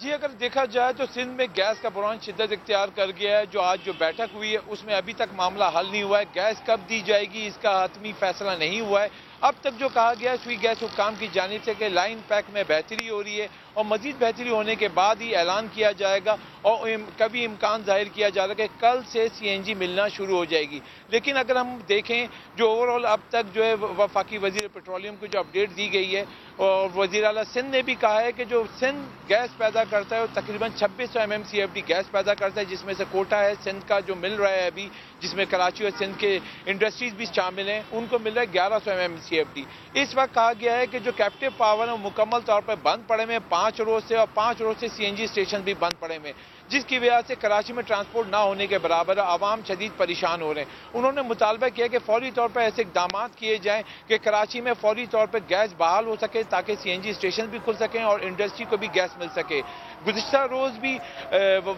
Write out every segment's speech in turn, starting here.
جی اگر دیکھا جائے تو سندھ میں گیس کا بحران شدت اختیار کر گیا ہے. جو آج جو بیٹھک ہوئی ہے اس میں ابھی تک معاملہ حل نہیں ہوا ہے. گیس کب دی جائے گی اس کا حتمی فیصلہ نہیں ہوا ہے. اب تک جو کہا گیا ہے سوئی گیس حکام کی جانب سے کہ لائن پیک میں بہتری ہو رہی ہے اور مزید بہتری ہونے کے بعد ہی اعلان کیا جائے گا اور کبھی امکان ظاہر کیا جا رہا ہے کہ کل سے سی این جی ملنا شروع ہو جائے گی. لیکن اگر ہم دیکھیں جو اوور آل اب تک جو ہے وفاقی وزیر پیٹرولیم کو جو اپڈیٹ دی گئی ہے اور وزیر اعلیٰ سندھ نے بھی کہا ہے کہ جو سندھ گیس پیدا کرتا ہے وہ تقریباً 2600 MMCFD گیس پیدا کرتا ہے جس میں سے کوٹا ہے سندھ کا جو مل رہا ہے ابھی جس میں کراچی اور سندھ کے انڈسٹریز بھی شامل ہیں ان کو مل رہا ہے 1100 MMCFD. اس وقت کہا گیا ہے کہ جو کیپٹیو پاور ہے وہ مکمل طور پر بند پڑے میں 5 روز سے اور 5 روز سے سی این جی اسٹیشن بھی بند پڑے میں جس کی وجہ سے کراچی میں ٹرانسپورٹ نہ ہونے کے برابر عوام شدید پریشان ہو رہے ہیں. انہوں نے مطالبہ کیا کہ فوری طور پر ایسے اقدامات کیے جائیں کہ کراچی میں فوری طور پر گیس بحال ہو سکے تاکہ سی این جی اسٹیشن بھی کھل سکیں اور انڈسٹری کو بھی گیس مل سکے. گزشتہ روز بھی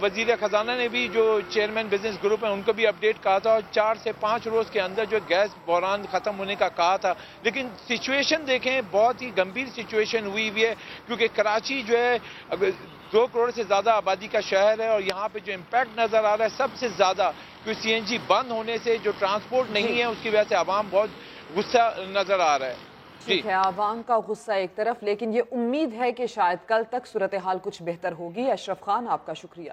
وزیر خزانہ نے بھی جو چیئرمین بزنس گروپ ہیں ان کو بھی اپڈیٹ کہا تھا اور 4 سے 5 روز کے اندر جو گیس بحران ختم ہونے کا کہا تھا. لیکن سچویشن دیکھیں بہت ہی گمبھیر سچویشن ہوئی ہے کیونکہ کراچی جو ہے 2 کروڑ سے زیادہ آبادی کا شہر ہے اور یہاں پہ جو امپیکٹ نظر آ رہا ہے سب سے زیادہ کیونکہ سی این جی بند ہونے سے جو ٹرانسپورٹ نہیں ہے اس کی وجہ سے عوام بہت غصہ نظر آ رہا ہے. ٹھیک ہے عوام کا غصہ ایک طرف لیکن یہ امید ہے کہ شاید کل تک صورتحال کچھ بہتر ہوگی. اشرف خان آپ کا شکریہ.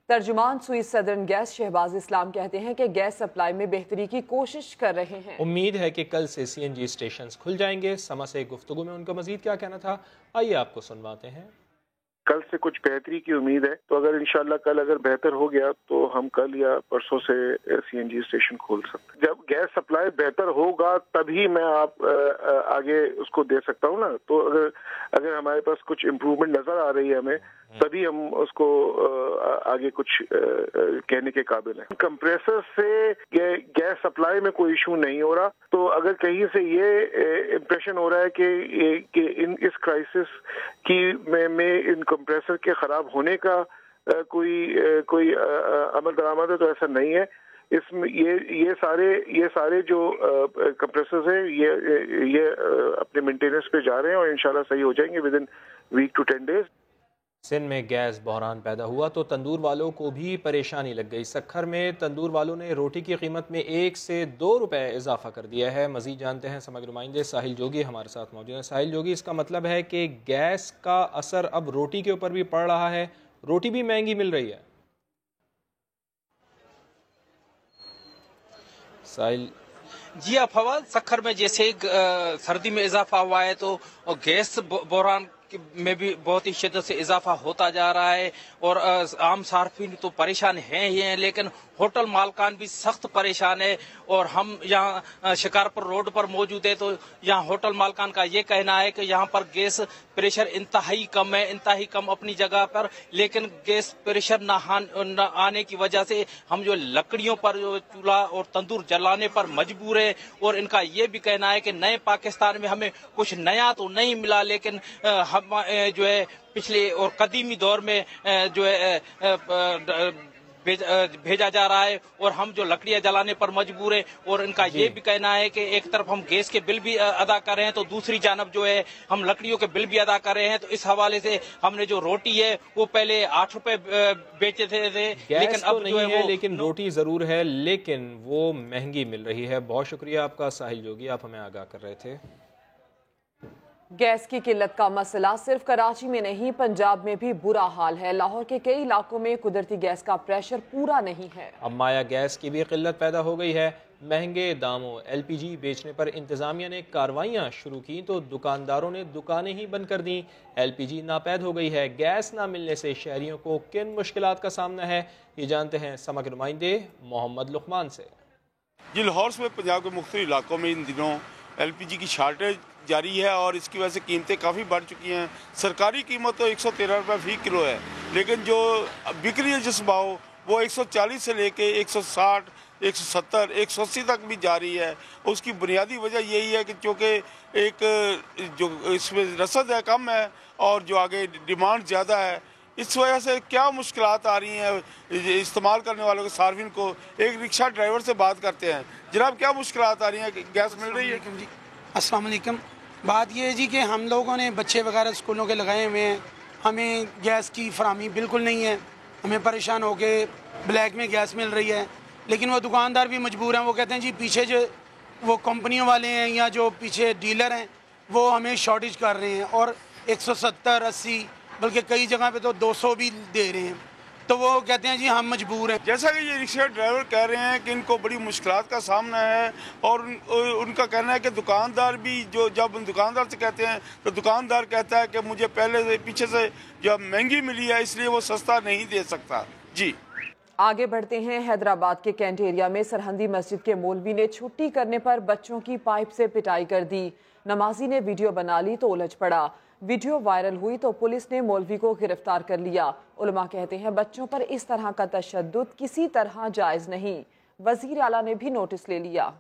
ترجمان سوئی سدرن گیس شہباز اسلام کہتے ہیں کہ گیس سپلائی میں بہتری کی کوشش کر رہے ہیں. امید ہے کہ کل سے سی این جی اسٹیشنز کھل جائیں گے. سما سے گفتگو میں ان کا مزید کیا کہنا تھا آئیے آپ کو سنواتے ہیں. کل سے کچھ بہتری کی امید ہے تو اگر انشاءاللہ کل اگر بہتر ہو گیا تو ہم کل یا پرسوں سے سی این جی اسٹیشن کھول سکتے ہیں. جب گیس سپلائی بہتر ہوگا تبھی میں آپ آگے اس کو دے سکتا ہوں نا. تو اگر ہمارے پاس کچھ امپروومنٹ نظر آ رہی ہے ہمیں تبھی ہم اس کو آگے کچھ کہنے کے قابل ہیں. کمپریسر سے گیس سپلائی میں کوئی ایشو نہیں ہو رہا. تو اگر کہیں سے یہ امپریشن ہو رہا ہے کہ اس کرائسس کی میں ان کمپریسر کے خراب ہونے کا کوئی عمل درآمد ہے تو ایسا نہیں ہے. اس میں یہ سارے جو کمپریسرز ہیں یہ اپنے مینٹیننس پہ جا رہے ہیں اور انشاءاللہ صحیح ہو جائیں گے within week to 10 days. سندھ میں گیس بحران پیدا ہوا تو تندور والوں کو بھی پریشانی لگ گئی. سکھر میں تندور والوں نے روٹی کی قیمت میں 1 سے 2 روپے اضافہ کر دیا ہے. مزید جانتے ہیں سمجھ نمائندے ساحل جوگی ہمارے ساتھ موجود ہیں. ساحل جوگی اس کا مطلب ہے کہ گیس کا اثر اب روٹی کے اوپر بھی پڑ رہا ہے, روٹی بھی مہنگی مل رہی ہے. ساحل جی آپ فواد سکھر میں جیسے سردی میں اضافہ ہوا ہے تو گیس بحران میں بھی بہت ہی شدت سے اضافہ ہوتا جا رہا ہے اور عام صارفین تو پریشان ہیں ہی ہیں لیکن ہوٹل مالکان بھی سخت پریشان ہے. اور ہم یہاں شکارپور روڈ پر موجود ہے تو یہاں ہوٹل مالکان کا یہ کہنا ہے کہ یہاں پر گیس پریشر انتہائی کم ہے, انتہائی کم اپنی جگہ پر, لیکن گیس پریشر نہ آنے کی وجہ سے ہم جو لکڑیوں پر جو چولہا اور تندور جلانے پر مجبور ہے. اور ان کا یہ بھی کہنا ہے کہ نئے پاکستان میں ہمیں کچھ نیا تو نہیں ملا لیکن ہم جو ہے پچھلے اور قدیمی دور میں جو ہے بھیجا جا رہا ہے اور ہم جو لکڑیاں جلانے پر مجبور ہیں. اور ان کا یہ بھی کہنا ہے کہ ایک طرف ہم گیس کے بل بھی ادا کر رہے ہیں تو دوسری جانب جو ہے ہم لکڑیوں کے بل بھی ادا کر رہے ہیں. تو اس حوالے سے ہم نے جو روٹی ہے وہ پہلے 8 روپے بیچے تھے لیکن اب جو ہے لیکن روٹی ضرور ہے لیکن وہ مہنگی مل رہی ہے. بہت شکریہ آپ کا ساحل جوگی, آپ ہمیں آگاہ کر رہے تھے. گیس کی قلت کا مسئلہ صرف کراچی میں نہیں پنجاب میں بھی برا حال ہے. لاہور کے کئی علاقوں میں قدرتی گیس کا پریشر پورا نہیں ہے. اب مایا گیس کی بھی قلت پیدا ہو گئی ہے. مہنگے داموں ایل پی جی بیچنے پر انتظامیہ نے کارروائیاں شروع کی تو دکانداروں نے دکانیں ہی بند کر دیں. ایل پی جی ناپید ہو گئی ہے. گیس نہ ملنے سے شہریوں کو کن مشکلات کا سامنا ہے یہ جانتے ہیں سماج نمائندے محمد لقمان سے. جی لاہور میں پنجاب کے مختلف علاقوں میں ان دنوں ایل پی جی کی شارٹیج جاری ہے اور اس کی وجہ سے قیمتیں کافی بڑھ چکی ہیں. سرکاری قیمت تو 113 روپے فی کلو ہے لیکن جو بک رہی ہے جس بھاؤ وہ 140 سے لے کے 160 170 180 تک بھی جاری ہے. اس کی بنیادی وجہ یہی ہے کہ چونکہ ایک جو اس میں رسد ہے کم ہے اور جو آگے ڈیمانڈ زیادہ ہے, اس وجہ سے کیا مشکلات آ رہی ہیں استعمال کرنے والوں کے صارفین کو. ایک رکشہ ڈرائیور سے بات کرتے ہیں. جناب کیا مشکلات آ رہی ہیں, گیس مل رہی ہے؟ السلام علیکم. بات یہ ہے جی کہ ہم لوگوں نے بچے وغیرہ اسکولوں کے لگائے ہوئے ہیں, ہمیں گیس کی فراہمی بالکل نہیں ہے، ہمیں پریشان ہو کے بلیک میں گیس مل رہی ہے، لیکن وہ دکاندار بھی مجبور ہیں، وہ کہتے ہیں جی پیچھے جو وہ کمپنیوں والے ہیں یا جو پیچھے ڈیلر ہیں وہ ہمیں شارٹیج کر رہے ہیں اور 170 80 بلکہ کئی جگہ پہ تو 200 بھی دے رہے ہیں، تو وہ کہتے ہیں جی ہم مجبور ہیں۔ جیسا کہ یہ رکشہ ڈرائیور کہہ رہے ہیں کہ ان کو بڑی مشکلات کا سامنا ہے، اور ان کا کہنا ہے کہ دکاندار بھی جب دکاندار سے کہتے ہیں تو دکاندار کہتا ہے کہ مجھے پہلے سے پیچھے سے جب مہنگی ملی ہے اس لیے وہ سستا نہیں دے سکتا۔ جی آگے بڑھتے ہیں۔ حیدرآباد کے کینٹ ایریا میں سرحدی مسجد کے مولوی نے چھٹی کرنے پر بچوں کی پائپ سے پٹائی کر دی۔ نمازی نے ویڈیو بنا لی تو الجھ پڑا۔ ویڈیو وائرل ہوئی تو پولیس نے مولوی کو گرفتار کر لیا۔ علماء کہتے ہیں بچوں پر اس طرح کا تشدد کسی طرح جائز نہیں۔ وزیر اعلیٰ نے بھی نوٹس لے لیا۔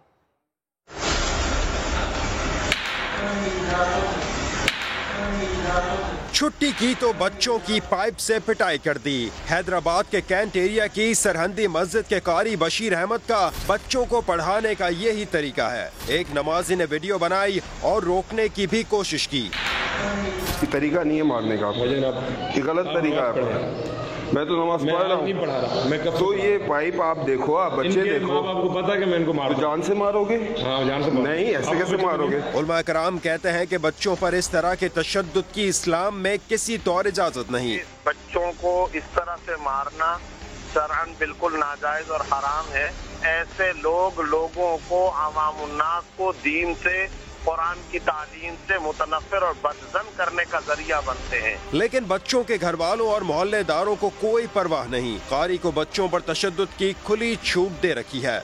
چھٹی کی تو بچوں کی پائپ سے پٹائی کر دی۔ حیدرآباد کے کینٹ ایریا کی سرحدی مسجد کے قاری بشیر احمد کا بچوں کو پڑھانے کا یہی طریقہ ہے۔ ایک نمازی نے ویڈیو بنائی اور روکنے کی بھی کوشش کی۔ یہ طریقہ نہیں ہے مارنے کا، یہ غلط طریقہ ہے۔ میں تو نماز پڑھ رہا ہوں، تو یہ پائپ آپ دیکھو، آپ بچے دیکھو، آپ کو پتا کہ میں ان کو ماروں، جان سے مارو گے؟ نہیں، ایسے کیسے مارو گے؟ علماء کرام کہتے ہیں کہ بچوں پر اس طرح کے تشدد کی اسلام میں کسی طور اجازت نہیں۔ بچوں کو اس طرح سے مارنا شرعاً بالکل ناجائز اور حرام ہے۔ ایسے لوگوں کو، عوام الناس کو دین سے، قرآن کی تعلیم سے متنفر اور بدظن کرنے کا ذریعہ بنتے ہیں۔ لیکن بچوں کے گھر والوں اور محلے داروں کو کوئی پرواہ نہیں۔ قاری کو بچوں پر تشدد کی کھلی چھوٹ دے رکھی ہے۔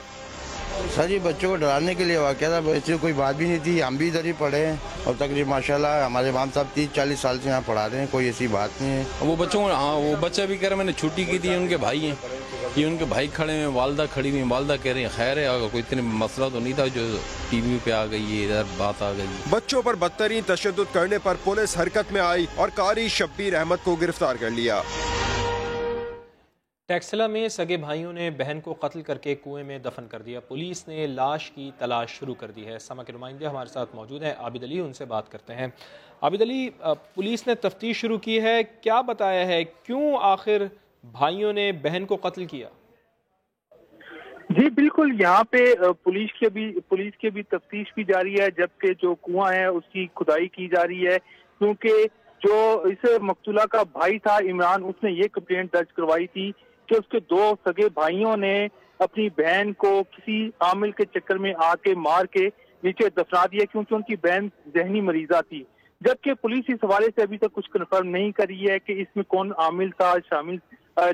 سر جی بچوں کو ڈرانے کے لیے واقعہ تھا، ویسے کوئی بات بھی نہیں تھی، ہم بھی ادھر ہی پڑھے ہیں اور تقریباً ماشاءاللہ ہمارے امام صاحب 30-40 سال سے یہاں پڑھا رہے ہیں، کوئی ایسی بات نہیں ہے۔ وہ بچوں کو، ہاں وہ بچہ بھی کہہ رہا ہے میں نے چھٹی کی تھی، ان کے بھائی ہیں، یہ ان کے بھائی کھڑے ہیں، والدہ کھڑی ہوئی ہیں، والدہ کہہ رہے ہیں خیر ہے، اگر کوئی اتنے مسئلہ تو نہیں تھا جو ٹی وی پہ آ گئی ہے، ادھر بات آ گئی۔ بچوں پر بدترین تشدد کرنے پر پولیس حرکت میں آئی اور قاری شبیر احمد کو گرفتار کر لیا۔ ٹیکسلا میں سگے بھائیوں نے بہن کو قتل کر کے کنویں میں دفن کر دیا۔ پولیس نے لاش کی تلاش شروع کر دی ہے۔ سما کے نمائندے ہمارے ساتھ موجود ہیں، عابد علی، ان سے بات کرتے ہیں۔ عابد علی، پولیس نے تفتیش شروع کی ہے، کیا بتایا ہے کیوں آخر بھائیوں نے بہن کو قتل کیا؟ جی بالکل، یہاں پہ پولیس کی بھی تفتیش بھی جاری ہے، جبکہ جو کنواں ہے اس کی کھدائی کی جا رہی ہے، کیونکہ جو اس مقتولہ کا بھائی تھا عمران، اس نے یہ کمپلینٹ درج کروائی تھی کہ اس کے 2 سگے بھائیوں نے اپنی بہن کو کسی عامل کے چکر میں آ کے مار کے نیچے دفنا دیا، کیونکہ ان کی بہن ذہنی مریضہ تھی۔ جبکہ پولیس اس حوالے سے ابھی تک کچھ کنفرم نہیں کری ہے کہ اس میں کون عامل تھا، شامل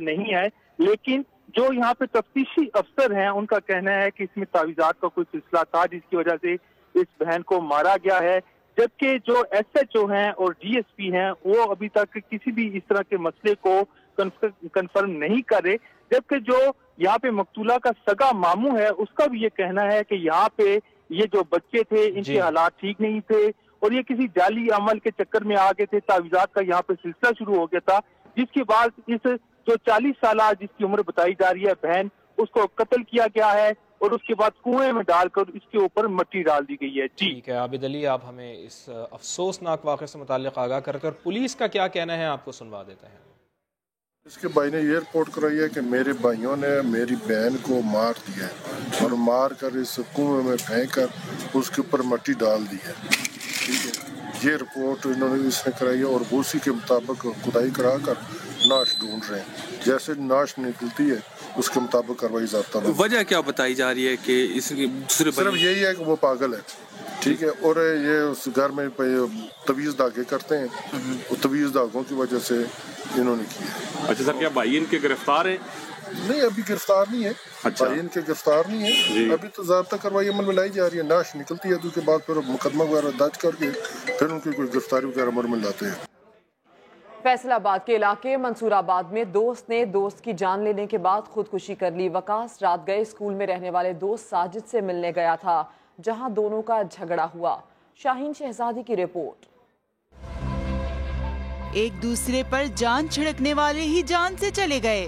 نہیں ہے، لیکن جو یہاں پہ تفتیشی افسر ہیں ان کا کہنا ہے کہ اس میں تعویذات کا کوئی سلسلہ تھا جس کی وجہ سے اس بہن کو مارا گیا ہے، جبکہ جو ایس ایچ او ہیں اور ڈی ایس پی ہیں وہ ابھی تک کسی بھی اس طرح کے مسئلے کو کنفرم نہیں کر رہے، جبکہ جو یہاں پہ مقتولہ کا سگا ماموں ہے اس کا بھی یہ کہنا ہے کہ یہاں پہ یہ جو بچے تھے ان کے حالات ٹھیک نہیں تھے اور یہ کسی جعلی عمل کے چکر میں آ گئے تھے، تعویذات کا یہاں پہ سلسلہ شروع ہو گیا تھا، جس کے بعد اس جو 40 سالہ جس کی عمر بتائی جا رہی ہے بہن، اس کو قتل کیا گیا ہے اور اس کے بعد کنویں میں ڈال کر اس کے اوپر مٹی ڈال دی گئی ہے۔ ٹھیک ہے عابد علی، آپ ہمیں اس افسوسناک واقعے سے متعلق آگاہ کرتے ہیں، اور پولیس کا کیا کہنا ہے آپ کو سنوا دیتے ہیں۔ اس کے بھائی نے یہ رپورٹ کرائی ہے کہ میرے بھائیوں نے میری بہن کو مار دیا ہے اور مار کر اس کنویں میں پھینک کر اس کے اوپر مٹی ڈال دی ہے۔ ٹھیک ہے، یہ رپورٹ انہوں نے اس نے کرائی ہے اور اسی کے مطابق کھدائی کرا کر ناش ڈھونڈ رہے ہیں، جیسے ناش نکلتی ہے اس کے مطابق کاروائی ضابطہ۔ وجہ کیا بتائی جا رہی ہے کہ اس دوسرے صرف یہی ہے کہ وہ پاگل ہے، ٹھیک ہے، اور یہ اس گھر میں طویز دھاگے کرتے ہیں، وہ طویز دھاگوں کی وجہ سے انہوں نے کیا۔ اچھا سر، کیا بھائی ان کے گرفتار ہیں؟ نہیں، ابھی گرفتار نہیں ہے، بھائی ان کے گرفتار نہیں ہے، ابھی تو ضابطہ کاروائی عمل میں لائی جا رہی ہے، ناش نکلتی ہے تو اس کے بعد پھر مقدمہ وغیرہ درج کر کے پھر ان کی کوئی گرفتاری وغیرہ عمل میں لاتے ہیں۔ فیصل آباد کے علاقے منصور آباد میں دوست نے دوست کی جان لینے کے بعد خودکشی کر لی۔ وکاس رات گئے اسکول میں رہنے والے دوست ساجد سے ملنے گیا تھا، جہاں دونوں کا جھگڑا ہوا۔ شاہین شہزادی کی رپورٹ۔ ایک دوسرے پر جان چھڑکنے والے ہی جان سے چلے گئے۔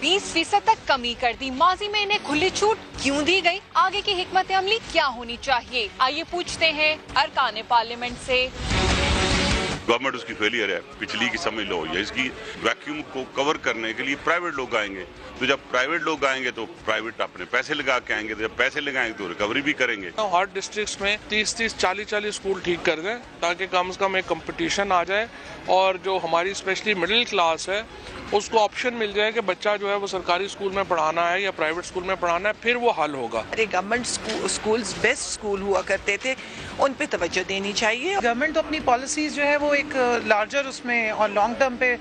20% تک کمی کر دی. ماضی میں انہیں کھلی چھوٹ کیوں دی گئی؟ آگے کی حکمت عملی کیا ہونی چاہیے؟ آئیے پوچھتے ہیں ارکان پارلیمنٹ سے. گورنمنٹ اس کی فیلئر ہے پچھلی کی سمجھ لو, یا اس کی ویکیوم کو کور کرنے کے لیے پرائیویٹ لوگ آئیں گے. تو جب پرائیویٹ لوگ آئیں گے تو پرائیویٹ اپنے پیسے لگا کے آئیں گے, تو جب پیسے لگائیں گے تو ریکوری بھی کریں گے. ہاٹ ڈسٹرکٹس میں 30 40 اسکول ٹھیک کر دیں تاکہ کم از کم ایک کمپٹیشن آ جائے, اور جو ہماری اسپیشلی مڈل کلاس ہے اس کو آپشن مل جائے کہ بچہ جو ہے وہ سرکاری اسکول میں پڑھانا ہے یا پرائیویٹ اسکول میں پڑھانا ہے, پھر وہ حل ہوگا. گورنمنٹ اسکولز بیسٹ اسکول ہوا کرتے تھے, ان پہ توجہ دینی چاہیے. گورنمنٹ اپنی پالیسیز جو ہے وہ ایک لارجر اس میں اور لانگ ٹرم پہ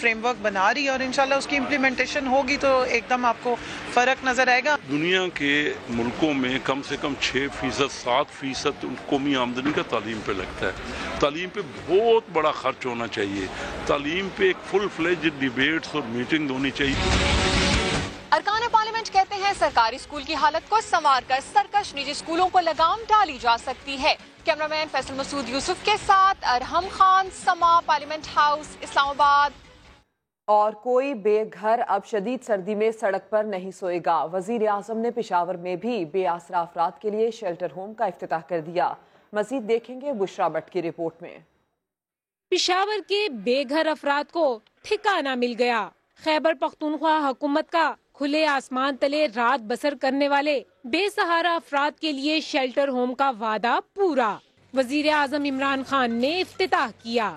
فریم ورک بنا رہی ہے, اور انشاءاللہ اس کی امپلیمنٹیشن ہوگی تو ایک دم آپ کو فرق نظر آئے گا. دنیا کے ملکوں میں کم سے کم 6% 7% قومی آمدنی کا تعلیم پہ لگتا ہے. تعلیم پہ بہت بڑا خرچ ہونا چاہیے. تعلیم پہ ایک فل فلیج ڈیبیٹس اور میٹنگ ہونی چاہیے. ارکان پارلیمنٹ کہتے ہیں سرکاری اسکول کی حالت کو سنوار کر سرکش نجی اسکولوں کو لگام ڈالی جا سکتی ہے. کیمرہ مین فیصل مسعود یوسف کے ساتھ ارحم خان, سما, پارلیمنٹ ہاؤس, اسلام آباد. اور کوئی بے گھر اب شدید سردی میں سڑک پر نہیں سوئے گا. وزیر اعظم نے پشاور میں بھی بے آسرا افراد کے لیے شیلٹر ہوم کا افتتاح کر دیا. مزید دیکھیں گے بشرا بٹ کی رپورٹ میں. پشاور کے بے گھر افراد کو ٹھکانہ مل گیا. خیبر پختونخوا حکومت کا کھلے آسمان تلے رات بسر کرنے والے بے سہارا افراد کے لیے شیلٹر ہوم کا وعدہ پورا. وزیر اعظم عمران خان نے افتتاح کیا.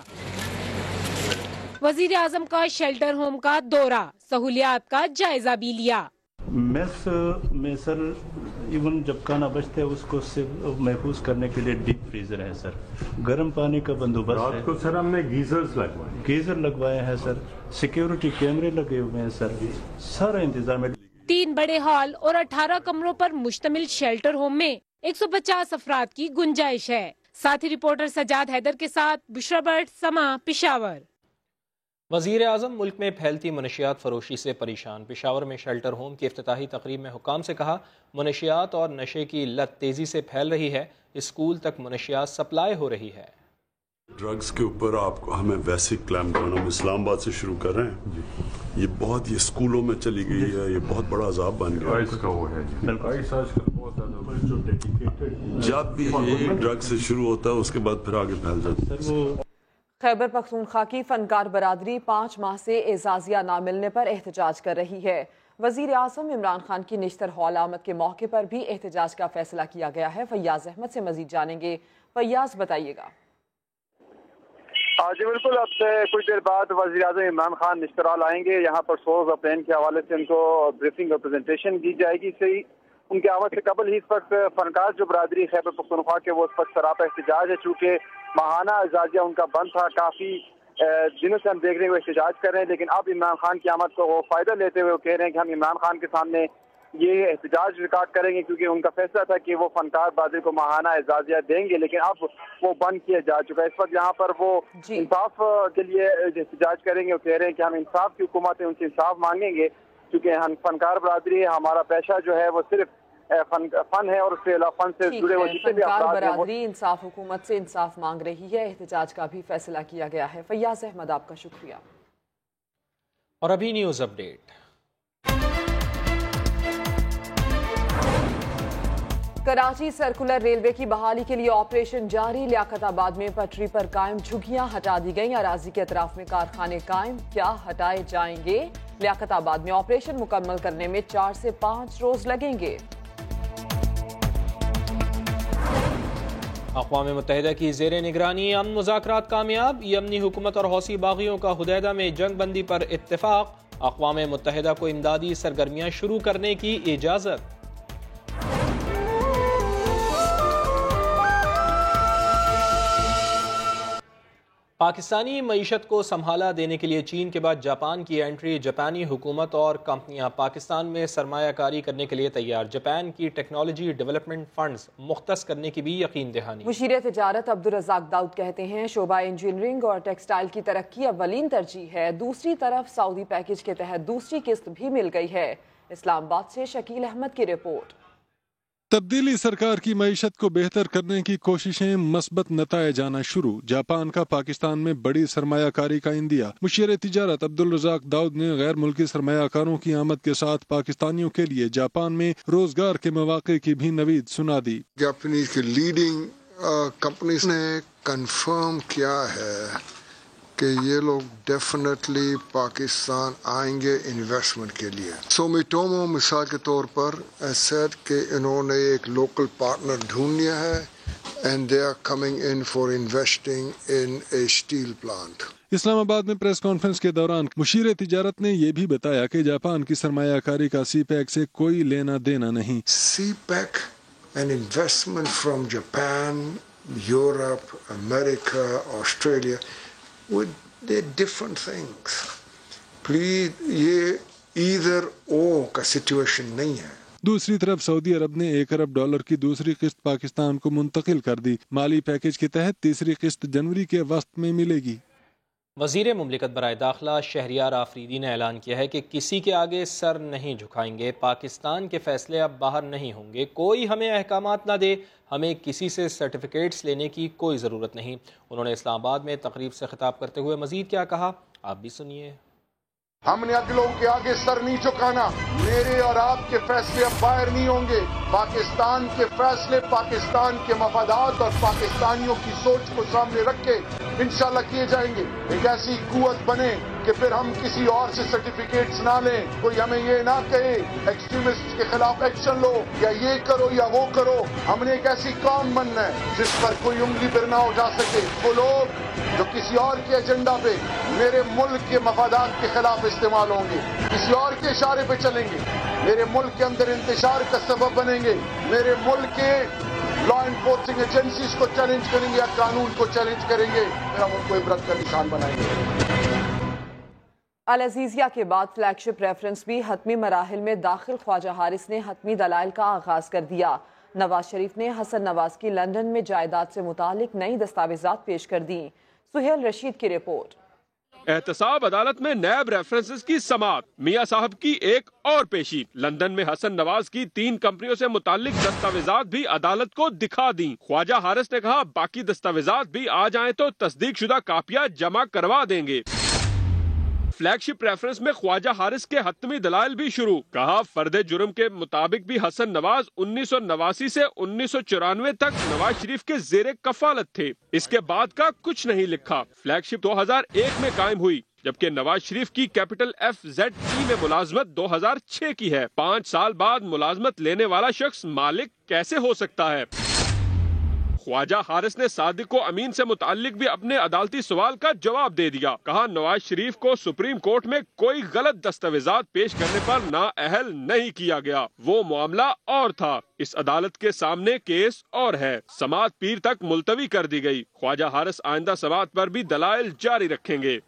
وزیر اعظم کا شیلٹر ہوم کا دورہ, سہولیات کا جائزہ بھی لیا. میس میں سر ایون جب کھانا بچتا ہے اس کو محفوظ کرنے کے لیے ڈیپ فریزر ہے سر. گرم پانی کا بندوبست ہے. رات کو سر ہم نے گیزر لگوائے ہیں سر. سیکیورٹی کیمرے لگے ہوئے ہیں سر. سارا انتظام ہے. 3 بڑے ہال اور 18 کمروں پر مشتمل شیلٹر ہوم میں 150 افراد کی گنجائش ہے. ساتھی رپورٹر سجاد حیدر کے ساتھ بشرا بٹ, سما, پشاور. وزیر اعظم ملک میں پھیلتی منشیات فروشی سے پریشان. پشاور میں شیلٹر ہوم کی افتتاحی تقریب میں حکام سے کہا منشیات اور نشے کی لت تیزی سے پھیل رہی ہے, اسکول تک منشیات سپلائی ہو رہی ہے. ڈرگز کے اوپر آپ کو ہمیں ویسے کلیم ڈاؤن ہم اسلام آباد سے شروع کر رہے ہیں. یہ بہت یہ اسکولوں میں چلی گئی ہے, یہ بہت بڑا عذاب بن گیا. جب بھی یہ ڈرگ سے شروع ہوتا ہے اس کے بعد پھر آگے پھیل جاتا ہے. خیبر پختونخوا کی فنکار برادری 5 ماہ سے اعزازیہ نہ ملنے پر احتجاج کر رہی ہے. وزیر اعظم عمران خان کی نشتر ہال آمد کے موقع پر بھی احتجاج کا فیصلہ کیا گیا ہے. فیاض احمد سے مزید جانیں گے. فیاض بتائیے گا. جی بالکل, اب سے کچھ دیر بعد وزیر اعظم عمران خان نشتر ہال آئیں گے. یہاں پر سوز اور پلان کے حوالے سے ان کو بریفنگ اور پریزنٹیشن دی جائے گی. صحیح ان کے آمد سے قبل ہی اس وقت فنکار جو برادری خیبر پختونخوا کے وہ اس وقت سراپا احتجاج ہے. چونکہ ماہانہ اعزازیہ ان کا بند تھا, کافی دنوں سے ہم دیکھ رہے ہیں وہ احتجاج کر رہے ہیں. لیکن اب عمران خان کی آمد کو وہ فائدہ لیتے ہوئے وہ کہہ رہے ہیں کہ ہم عمران خان کے سامنے یہ احتجاج ریکارڈ کریں گے, کیونکہ ان کا فیصلہ تھا کہ وہ فنکار برادری کو ماہانہ اعزازیہ دیں گے, لیکن اب وہ بند کیا جا چکا ہے. اس وقت یہاں پر وہ انصاف کے لیے احتجاج کریں گے. وہ کہہ رہے ہیں کہ ہم انصاف کی حکومت ہے, ان سے انصاف مانگیں گے, کیونکہ ہم فنکار برادری ہے, ہمارا پیشہ جو ہے وہ صرف فن ہے, اور اس کے علاوہ فن سے جڑے ہوئے جتنے بھی افراد ہیں برادری انصاف حکومت سے انصاف مانگ رہی ہے. احتجاج کا بھی فیصلہ کیا گیا ہے. فیاض احمد آپ کا شکریہ. اور ابھی نیوز اپ ڈیٹ. کراچی سرکولر ریلوے کی بحالی کے لیے آپریشن جاری. لیاقت آباد میں پٹری پر قائم جھگیاں ہٹا دی گئیں. اراضی کے اطراف میں کارخانے قائم, کیا ہٹائے جائیں گے؟ لیاقت آباد میں آپریشن مکمل کرنے میں 4 سے 5 روز لگیں گے. اقوام متحدہ کی زیر نگرانی امن مذاکرات کامیاب. یمنی حکومت اور حوثی باغیوں کا حدیدہ میں جنگ بندی پر اتفاق. اقوام متحدہ کو امدادی سرگرمیاں شروع کرنے کی اجازت. پاکستانی معیشت کو سنبھالا دینے کے لیے چین کے بعد جاپان کی انٹری. جاپانی حکومت اور کمپنیاں پاکستان میں سرمایہ کاری کرنے کے لیے تیار. جاپان کی ٹیکنالوجی ڈیولپمنٹ فنڈز مختص کرنے کی بھی یقین دہانی. مشیر تجارت عبدالرزاق داؤد کہتے ہیں شعبہ انجینئرنگ اور ٹیکسٹائل کی ترقی اولین ترجیح ہے. دوسری طرف سعودی پیکج کے تحت دوسری قسط بھی مل گئی ہے. اسلام آباد سے شکیل احمد کی رپورٹ. تبدیلی سرکار کی معیشت کو بہتر کرنے کی کوششیں مثبت نتائج آنا شروع، جاپان کا پاکستان میں بڑی سرمایہ کاری کا عندیہ۔ مشیر تجارت عبدالرزاق داؤد نے غیر ملکی سرمایہ کاروں کی آمد کے ساتھ پاکستانیوں کے لیے جاپان میں روزگار کے مواقع کی بھی نوید سنا دی۔ جاپانیز کی لیڈنگ کمپنیز نے کنفرم کیا ہے کہ یہ لوگ ڈیفینیٹلی پاکستان آئیں گے انویسٹمنٹ کے لیے۔ سومیٹومو مثال کے طور پر ایسڈ کہ انہوں نے ایک لوکل پارٹنر ڈھونڈ لیا ہے and they are coming in for investing in a steel plant. Islamabad میں پریس کانفرنس کے دوران مشیر تجارت نے یہ بھی بتایا کہ جاپان کی سرمایہ کاری کا سی پیک سے کوئی لینا دینا نہیں۔ CPEC and investment from Japan, Europe, امریکہ، Australia they're different things. Please یہ either or کا سچویشن نہیں ہے۔ دوسری طرف سعودی عرب نے $1 ارب کی دوسری قسط پاکستان کو منتقل کر دی۔ مالی پیکج کے تحت تیسری قسط جنوری کے وسط میں ملے گی۔ وزیر مملکت برائے داخلہ شہریار آفریدی نے اعلان کیا ہے کہ کسی کے آگے سر نہیں جھکائیں گے، پاکستان کے فیصلے اب باہر نہیں ہوں گے، کوئی ہمیں احکامات نہ دے، ہمیں کسی سے سرٹیفکیٹس لینے کی کوئی ضرورت نہیں۔ انہوں نے اسلام آباد میں تقریب سے خطاب کرتے ہوئے مزید کیا کہا، آپ بھی سنیے۔ ہم نے اگلوں کے آگے سر نہیں جھکانا، میرے اور آپ کے فیصلے اب باہر نہیں ہوں گے، پاکستان کے فیصلے پاکستان کے مفادات اور پاکستانیوں کی سوچ کو سامنے رکھ کے انشاءاللہ کیے جائیں گے۔ ایک ایسی قوت بنے کہ پھر ہم کسی اور سے سرٹیفکیٹس نہ لیں، کوئی ہمیں یہ نہ کہے ایکسٹریمسٹ کے خلاف ایکشن لو یا یہ کرو یا وہ کرو۔ ہم نے ایک ایسی قوم بننا ہے جس پر کوئی انگلی پر نہ اٹھا سکے۔ وہ لوگ جو کسی اور کے ایجنڈا پہ میرے ملک کے مفادات کے خلاف استعمال ہوں گے، کسی اور کے اشارے پہ چلیں گے، میرے ملک کے اندر انتشار کا سبب بنیں گے، میرے ملک کے لا انفورسنگ ایجنسیز کو چیلنج کریں گے یا قانون کو چیلنج کریں گے، پھر ہم ان کو عبرت کا نشان بنائیں گے۔ العزیزیہ کے بعد فلیگ شپ ریفرنس بھی حتمی مراحل میں داخل، خواجہ حارث نے حتمی دلائل کا آغاز کر دیا۔ نواز شریف نے حسن نواز کی لندن میں جائیداد سے متعلق نئی دستاویزات پیش کر دیں۔ سہیل رشید کی رپورٹ۔ احتساب عدالت میں نیب ریفرنسز کی سماعت، میاں صاحب کی ایک اور پیشی، لندن میں حسن نواز کی 3 کمپنیوں سے متعلق دستاویزات بھی عدالت کو دکھا دیں۔ خواجہ حارث نے کہا باقی دستاویزات بھی آ جائیں تو تصدیق شدہ کاپیاں جمع کروا دیں گے۔ فلیگ شپ ریفرنس میں خواجہ حارث کے حتمی دلائل بھی شروع، کہا فرد جرم کے مطابق بھی حسن نواز 1989 سے 1994 تک نواز شریف کے زیر کفالت تھے، اس کے بعد کا کچھ نہیں لکھا۔ فلیگ شپ 2001 میں قائم ہوئی، جبکہ نواز شریف کی کیپٹل FZE میں ملازمت 2006 کی ہے۔ 5 سال بعد ملازمت لینے والا شخص مالک کیسے ہو سکتا ہے؟ خواجہ حارث نے صادق و امین سے متعلق بھی اپنے عدالتی سوال کا جواب دے دیا، کہا نواز شریف کو سپریم کورٹ میں کوئی غلط دستاویزات پیش کرنے پر نااہل نہیں کیا گیا، وہ معاملہ اور تھا، اس عدالت کے سامنے کیس اور ہے۔ سماعت پیر تک ملتوی کر دی گئی، خواجہ حارث آئندہ سماعت پر بھی دلائل جاری رکھیں گے۔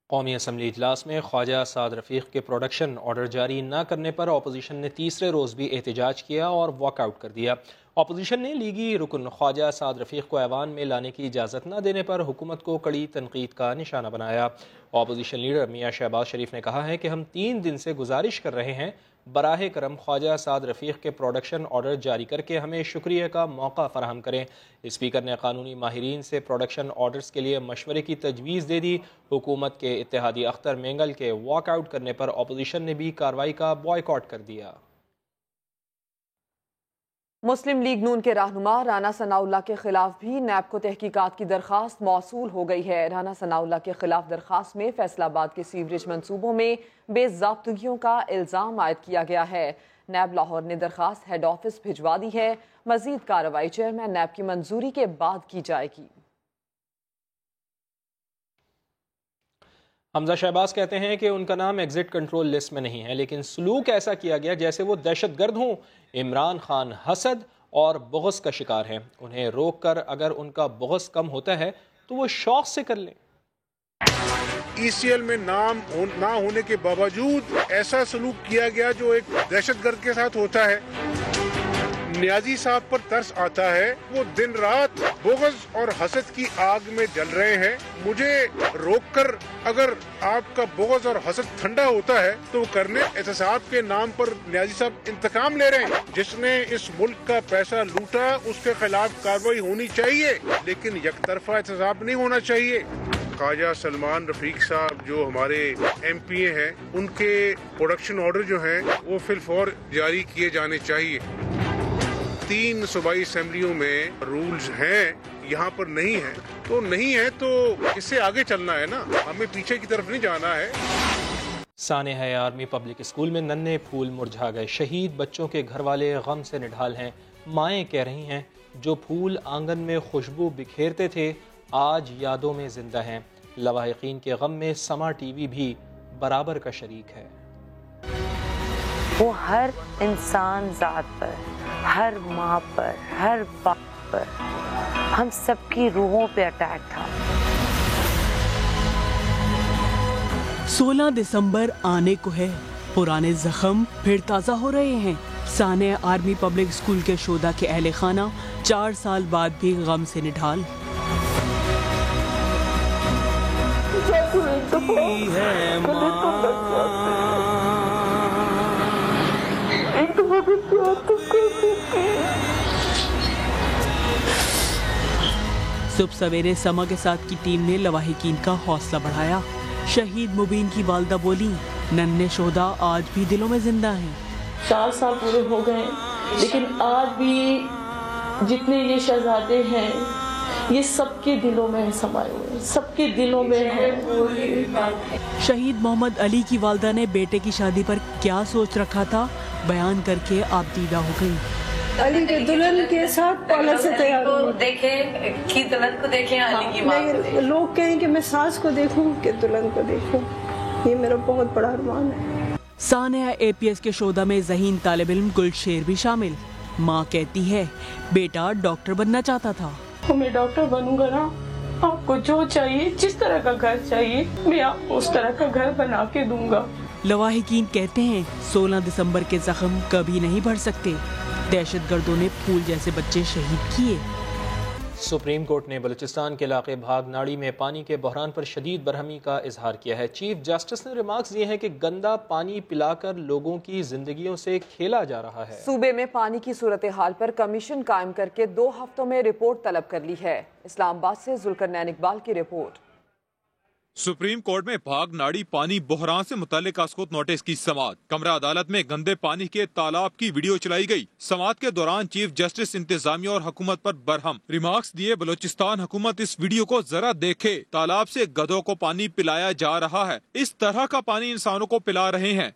قومی اسمبلی اجلاس میں خواجہ سعد رفیق کے پروڈکشن آرڈر جاری نہ کرنے پر اپوزیشن نے تیسرے روز بھی احتجاج کیا اور واک آؤٹ کر دیا۔ اپوزیشن نے لیگی رکن خواجہ سعد رفیق کو ایوان میں لانے کی اجازت نہ دینے پر حکومت کو کڑی تنقید کا نشانہ بنایا۔ اپوزیشن لیڈر میاں شہباز شریف نے کہا ہے کہ ہم 3 دن سے گزارش کر رہے ہیں، براہ کرم خواجہ سعد رفیق کے پروڈکشن آرڈر جاری کر کے ہمیں شکریہ کا موقع فراہم کریں۔ اسپیکر نے قانونی ماہرین سے پروڈکشن آرڈرز کے لیے مشورے کی تجویز دے دی۔ حکومت کے اتحادی اختر مینگل کے واک آؤٹ کرنے پر اپوزیشن نے بھی کارروائی کا بائیکاٹ کر دیا۔ مسلم لیگ نون کے رہنما رانا ثناء اللہ کے خلاف بھی نیب کو تحقیقات کی درخواست موصول ہو گئی ہے۔ رانا ثناء اللہ کے خلاف درخواست میں فیصل آباد کے سیوریج منصوبوں میں بے ضابطگیوں کا الزام عائد کیا گیا ہے۔ نیب لاہور نے درخواست ہیڈ آفس بھجوا دی ہے، مزید کارروائی چیئرمین نیب کی منظوری کے بعد کی جائے گی۔ حمزہ شہباز کہتے ہیں کہ ان کا نام ایگزٹ کنٹرول لسٹ میں نہیں ہے، لیکن سلوک ایسا کیا گیا جیسے وہ دہشت گرد ہوں۔ عمران خان حسد اور بغض کا شکار ہیں، انہیں روک کر اگر ان کا بغض کم ہوتا ہے تو وہ شوق سے کر لیں۔ ECL میں نام نہ ہونے کے باوجود ایسا سلوک کیا گیا جو ایک دہشت گرد کے ساتھ ہوتا ہے۔ نیازی صاحب پر ترس آتا ہے، وہ دن رات بغض اور حسد کی آگ میں جل رہے ہیں. مجھے روک کر اگر آپ کا بغض اور حسد ٹھنڈا ہوتا ہے تو وہ کرنے. احتساب کے نام پر نیازی صاحب انتقام لے رہے ہیں. جس نے اس ملک کا پیسہ لوٹا اس کے خلاف کارروائی ہونی چاہیے، لیکن یک طرفہ احتساب نہیں ہونا چاہیے. خواجہ سلمان رفیق صاحب جو ہمارے ایم پی اے ہیں، ان کے پروڈکشن آرڈر جو ہیں وہ فی الفور جاری کیے جانے چاہیے. 3 صوبائی اسمبلیوں میں رولز ہیں، یہاں پر نہیں ہیں، تو نہیں ہے تو اس سے آگے چلنا ہے نا، ہمیں پیچھے کی طرف نہیں جانا ہے. سانحہ آرمی پبلک اسکول میں ننھے پھول مرجھا گئے. شہید بچوں کے گھر والے غم سے نڈھال ہیں. مائیں کہہ رہی ہیں جو پھول آنگن میں خوشبو بکھیرتے تھے آج یادوں میں زندہ ہیں. لواحقین کے غم میں سما ٹی وی بھی برابر کا شریک ہے. وہ ہر انسان ذات پر، ہر ماں پر، ہر باپ پر، ہم سب کی روحوں پہ اٹیک تھا. 16 دسمبر آنے کو ہے، پرانے زخم پھر تازہ ہو رہے ہیں. سانحہ آرمی پبلک اسکول کے شہدا کے اہل خانہ 4 سال بعد بھی غم سے نڈھال. صبح سویرے سما کے ساتھ کی ٹیم نے لواحقین کا حوصلہ بڑھایا. شہید مبین کی والدہ بولی ننھے شہدا آج بھی دلوں میں زندہ ہیں. 4 سال پورے ہو گئے لیکن آج بھی جتنے یہ شہزادے ہیں یہ سب کے دلوں میں سمائے ہوئے، سب کے دلوں میں ہیں. شہید محمد علی کی والدہ نے بیٹے کی شادی پر کیا سوچ رکھا تھا بیان کر کے آپ دیدہ ہو گئی. علی کے دلہن کے ساتھ پالر سے تیار دیکھیں کہ دلہن کو دیکھیں، علی کی ماں کو دیکھیں. لوگ کہیں کہ میں ساس کو دیکھوں کہ دلہن کو دیکھوں، یہ میرا بہت بڑا ارمان ہے. سانحہ اے پی ایس کے شعبہ میں ذہین طالب علم گلشیر بھی شامل. ماں کہتی ہے بیٹا ڈاکٹر بننا چاہتا تھا. میں ڈاکٹر بنوں گا نا، آپ کو جو چاہیے، جس طرح کا گھر چاہیے، میں آپ کو اس طرح کا گھر بنا کے دوں گا. لواحقین کہتے ہیں 16 دسمبر کے زخم کبھی نہیں بھر سکتے. دہشت گردوں نے پھول جیسے بچے شہید کیے. سپریم کورٹ نے بلوچستان کے علاقے بھاگ ناڑی میں پانی کے بحران پر شدید برہمی کا اظہار کیا ہے. چیف جسٹس نے ریمارکس دیے ہیں کہ گندا پانی پلا کر لوگوں کی زندگیوں سے کھیلا جا رہا ہے. صوبے میں پانی کی صورتحال پر کمیشن قائم کر کے 2 ہفتوں میں رپورٹ طلب کر لی ہے. اسلام آباد سے ذوالقرنین اقبال کی رپورٹ. سپریم کورٹ میں بھاگ ناڑی پانی بحران سے متعلق اسکوت نوٹس کی سماعت. کمرہ عدالت میں گندے پانی کے تالاب کی ویڈیو چلائی گئی. سماعت کے دوران چیف جسٹس انتظامیہ اور حکومت پر برہم. ریمارکس دیے بلوچستان حکومت اس ویڈیو کو ذرا دیکھے. تالاب سے گدھوں کو پانی پلایا جا رہا ہے. اس طرح کا پانی انسانوں کو پلا رہے ہیں.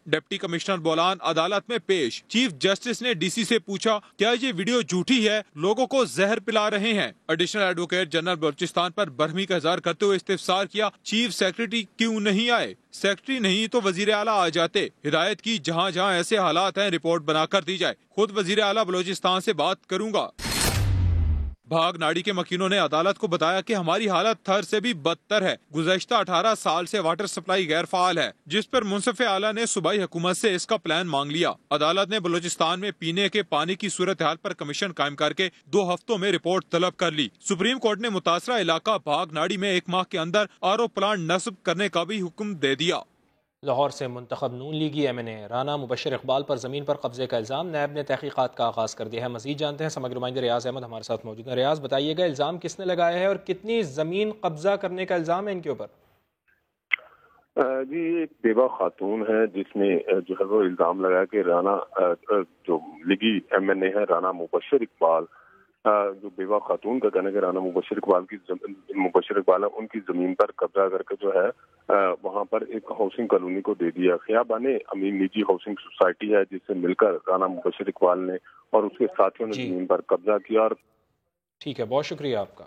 ڈپٹی کمشنر بولان عدالت میں پیش. چیف جسٹس نے ڈی سی سے پوچھا کیا یہ ویڈیو جھوٹی ہے، لوگوں کو زہر پلا رہے ہیں. ایڈیشنل ایڈوکیٹ جنرل بلوچستان پر برہمی کا اظہار کرتے ہوئے استفسار کیا چیف سیکرٹری کیوں نہیں آئے. سیکرٹری نہیں تو وزیر اعلیٰ آ جاتے. ہدایت کی جہاں جہاں ایسے حالات ہیں رپورٹ بنا کر دی جائے. خود وزیر اعلیٰ بلوچستان سے بات کروں گا. بھاگ ناڑی کے مکینوں نے عدالت کو بتایا کہ ہماری حالت تھر سے بھی بدتر ہے. گزشتہ 18 سال سے واٹر سپلائی غیر فعال ہے، جس پر منصف اعلیٰ نے صوبائی حکومت سے اس کا پلان مانگ لیا. عدالت نے بلوچستان میں پینے کے پانی کی صورتحال پر کمیشن قائم کر کے 2 ہفتوں میں رپورٹ طلب کر لی. سپریم کورٹ نے متاثرہ علاقہ بھاگ ناڑی میں 1 ماہ کے اندر RO پلانٹ نصب کرنے کا بھی حکم دے دیا. لاہور سے منتخب نون لیگی ایم این اے رانا مبشر اقبال پر زمین پر قبضے کا الزام. نیب نے تحقیقات کا آغاز کر دیا ہے. مزید جانتے ہیں سماجی نمائندے ریاض احمد ہمارے ساتھ موجود ہیں. ریاض بتائیے گا الزام کس نے لگایا ہے اور کتنی زمین قبضہ کرنے کا الزام ہے ان کے اوپر؟ جی ایک بیوہ خاتون ہے جس نے جو ہے وہ الزام لگایا کہ رانا جو لیگی ایم این اے ہے رانا مبشر اقبال، جو بیوہ خاتون کا کہنا ہے کہ رانا مبشر اقبال ہے ان کی زمین پر قبضہ کر کے جو ہے وہاں پر ایک ہاؤسنگ کالونی کو دے دیا. خیابان امین نجی ہاؤسنگ سوسائٹی ہے جس سے مل کر رانا مبشر اقبال نے اور اس کے ساتھیوں نے زمین پر قبضہ کیا. اور ٹھیک ہے، بہت شکریہ آپ کا.